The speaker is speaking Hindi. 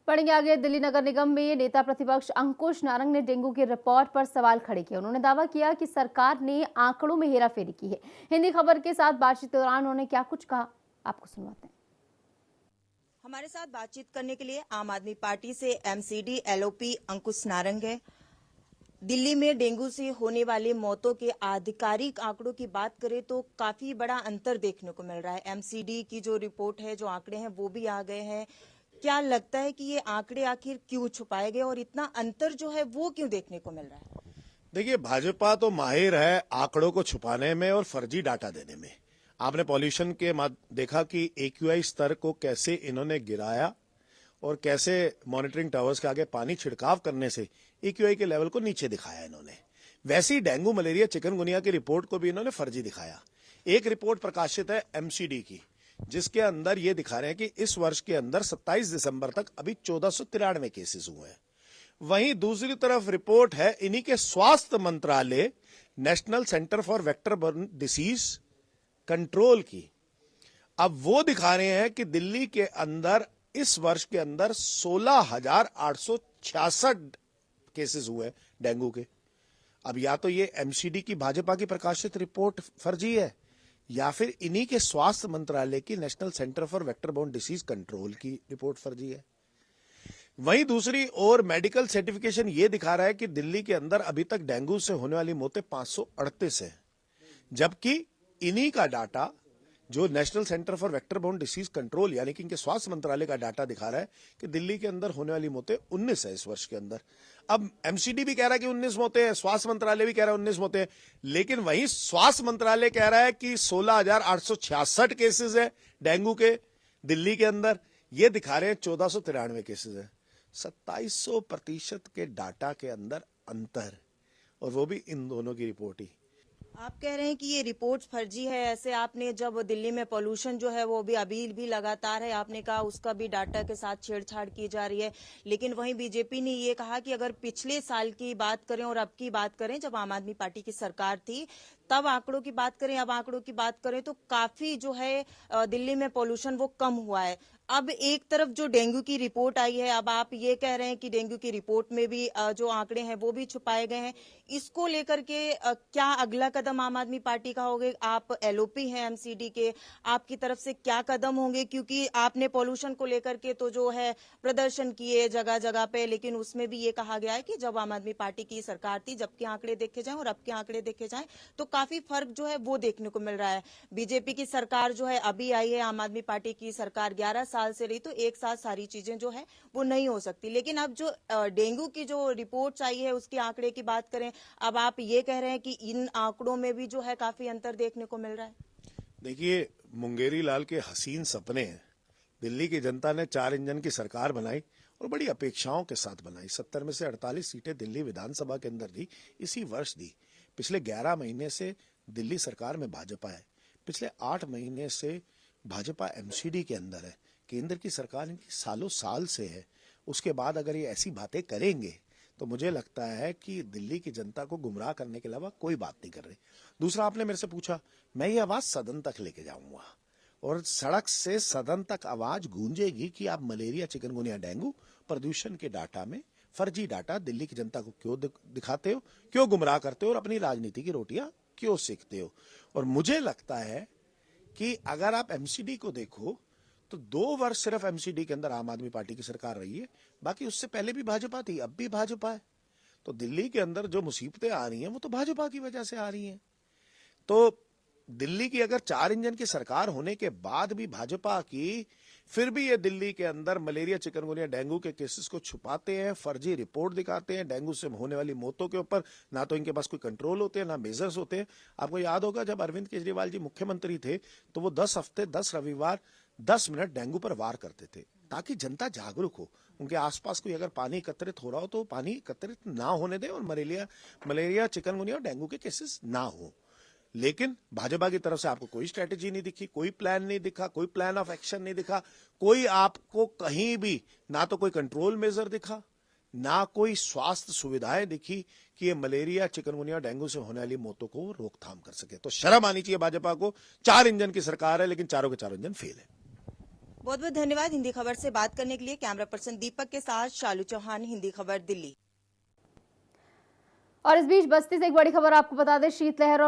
पढ़ेंगे आगे। दिल्ली नगर निगम में नेता प्रतिपक्ष अंकुश नारंग ने डेंगू की रिपोर्ट पर सवाल खड़े किए। उन्होंने दावा किया कि सरकार ने आंकड़ों में हेराफेरी की है। हिंदी खबर के साथ बातचीत के दौरान उन्होंने क्या कुछ कहा, आपको सुनवाते हैं। हमारे साथ बातचीत करने के लिए आम आदमी पार्टी से एमसीडी एलओपी अंकुश नारंग है। दिल्ली में डेंगू से होने वाली मौतों के आधिकारिक आंकड़ों की बात करें तो काफी बड़ा अंतर देखने को मिल रहा है। एमसीडी की जो रिपोर्ट है, जो आंकड़े हैं वो भी आ गए हैं। क्या लगता है कि ये आंकड़े आखिर क्यों छुपाए गए और इतना अंतर जो है वो क्यों देखने को मिल रहा है? देखिए, भाजपा तो माहिर है आंकड़ों को छुपाने में और फर्जी डाटा देने में। आपने पॉल्यूशन के देखा कि एक्यूआई स्तर को कैसे इन्होंने गिराया और कैसे मॉनिटरिंग टावर्स के आगे पानी छिड़काव करने से एक्यूआई के लेवल को नीचे दिखाया इन्होंने। वैसे ही डेंगू, मलेरिया, चिकनगुनिया की रिपोर्ट को भी इन्होंने फर्जी दिखाया। एक रिपोर्ट प्रकाशित है एमसीडी की, जिसके अंदर ये दिखा रहे हैं कि इस वर्ष के अंदर 27 दिसंबर तक अभी 1493 केसेस हुए हैं। वहीं दूसरी तरफ रिपोर्ट है इन्हीं के स्वास्थ्य मंत्रालय, national centre for vector borne disease control की। अब वो दिखा रहे हैं कि दिल्ली के अंदर इस वर्ष के अंदर 16,866 केसेस हुए डेंगू के। अब या तो ये एमसीडी की भाजपा की प्रकाशित रिपोर्ट फर्जी है या फिर इन्हीं के स्वास्थ्य मंत्रालय की national centre for vector borne disease control की रिपोर्ट फर्जी है। वहीं दूसरी ओर मेडिकल सर्टिफिकेशन ये दिखा रहा है कि दिल्ली के अंदर अभी तक डेंगू से होने वाली मौतें 538 है, जबकि इन्हीं का डाटा जो national centre for vector borne disease control यानी कि इनके स्वास्थ्य मंत्रालय का डाटा दिखा रहा है कि दिल्ली के अंदर होने वाली मौतें 19 है इस वर्ष के अंदर। अब एमसीडी भी कह रहा है कि 19 मौतें हैं, स्वास्थ्य मंत्रालय भी कह रहा है 19 मौतें हैं, लेकिन वहीं स्वास्थ्य मंत्रालय कह रहा है कि 16,866 केसेस है डेंगू के दिल्ली के अंदर। ये दिखा रहे हैं 1493 केसेस है। 2700% के डाटा के अंदर अंतर, और वो भी इन दोनों की रिपोर्ट ही। आप कह रहे हैं कि ये रिपोर्ट फर्जी है। ऐसे आपने जब दिल्ली में पोल्यूशन जो है वो भी अभी भी लगातार है, आपने कहा उसका भी डाटा के साथ छेड़छाड़ की जा रही है, लेकिन वहीं बीजेपी ने ये कहा कि अगर पिछले साल की बात करें और अब की बात करें, जब आम आदमी पार्टी की सरकार थी तब आंकड़ों की बात करें, अब आंकड़ों की बात करें तो काफी जो है दिल्ली में पोल्यूशन वो कम हुआ है। अब एक तरफ जो डेंगू की रिपोर्ट आई है, अब आप ये कह रहे हैं कि डेंगू की रिपोर्ट में भी जो आंकड़े हैं वो भी छुपाए गए हैं। इसको लेकर के क्या अगला कदम आम आदमी पार्टी का होगा? आप एलओपी हैं एमसीडी के, आपकी तरफ से क्या कदम होंगे? क्योंकि आपने पॉल्यूशन को लेकर के तो जो है प्रदर्शन किए जगह जगह पे, लेकिन उसमें भी ये कहा गया है कि जब आम आदमी पार्टी की सरकार थी, जब के आंकड़े देखे जाएं और अब के आंकड़े देखे जाएं तो काफी फर्क जो है वो देखने को मिल रहा है। बीजेपी की सरकार जो है अभी आई है, आम आदमी पार्टी की सरकार 11 साल से रही, तो एक साथ सारी चीजें जो है वो नहीं हो सकती। लेकिन अब जो डेंगू की जो रिपोर्ट आई है उसके आंकड़े की बात करें, अब आप ये कह रहे हैं कि इन आंकड़ों में भी जो है काफी अंतर देखने को मिल रहा है। देखिए, मुंगेरी लाल के हसीन सपने हैं। दिल्ली की जनता ने 4 इंजन की सरकार बनाई और बड़ी अपेक्षाओं के साथ बनाई। 70 में से 48 सीटें दिल्ली विधानसभा के अंदर दी, इसी वर्ष दी। पिछले 11 महीने से दिल्ली सरकार में भाजपा है। पिछले 8 महीने से भाजपा एमसीडी के अंदर है। केंद्र की सरकार इनकी सालों साल से है। उसके बाद अगर ये ऐसी बातें करेंगे तो मुझे लगता है कि दिल्ली की जनता को गुमराह करने के अलावा कोई बात नहीं कर रही। दूसरा, आपने मेरे से पूछा, मैं ये आवाज सदन तक लेके जाऊंगा और सड़क से सदन तक आवाज गूंजेगी कि आप मलेरिया, चिकनगुनिया, डेंगू, प्रदूषण के डाटा में फर्जी डाटा दिल्ली की जनता को क्यों दिखाते हो, क्यों गुमराह करते हो और अपनी राजनीति की रोटियां क्यों सेकते हो। और मुझे लगता है कि अगर आप एमसीडी को देखो तो 2 वर्ष सिर्फ एमसीडी के अंदर आम आदमी पार्टी की सरकार रही है, बाकी उससे पहले भी भाजपा थी, अब भी भाजपा है। तो दिल्ली के अंदर जो मुसीबतें आ रही हैं वो तो भाजपा की वजह से आ रही हैं। तो दिल्ली की अगर 4 इंजन की सरकार होने के बाद भी भाजपा की, फिर भी ये दिल्ली के अंदर मलेरिया, चिकनगुनिया, डेंगू के केसेस को छुपाते हैं, फर्जी रिपोर्ट दिखाते हैं। डेंगू से होने वाली मौतों के ऊपर ना तो इनके पास कोई कंट्रोल होते हैं, ना मेजर्स होते हैं। आपको याद होगा जब अरविंद केजरीवाल जी मुख्यमंत्री थे तो वो 10 हफ्ते 10 रविवार 10 मिनट डेंगू पर वार करते थे ताकि जनता जागरूक हो। उनके आसपास कोई अगर पानी एकत्रित हो रहा हो तो पानी एकत्रित ना होने दें और मलेरिया, चिकनगुनिया और डेंगू के केसेस ना हो। लेकिन भाजपा की तरफ से आपको कोई स्ट्रेटेजी नहीं दिखी, कोई प्लान नहीं दिखा, कोई प्लान ऑफ एक्शन नहीं दिखा, कोई आपको कहीं भी ना तो कोई कंट्रोल मेजर दिखा, ना कोई स्वास्थ्य सुविधाएं दिखी कि ये मलेरिया, चिकनगुनिया, डेंगू से होने वाली मौतों को रोकथाम कर सके। तो शर्म आनी चाहिए भाजपा को। 4 इंजन की सरकार है लेकिन चारों के चारों इंजन फेल है। बहुत बहुत धन्यवाद हिंदी खबर से बात करने के लिए। कैमरा पर्सन दीपक के साथ शालू चौहान, हिंदी खबर, दिल्ली। और इस बीच बस्ती से एक बड़ी खबर आपको बता दें, शीतलहर और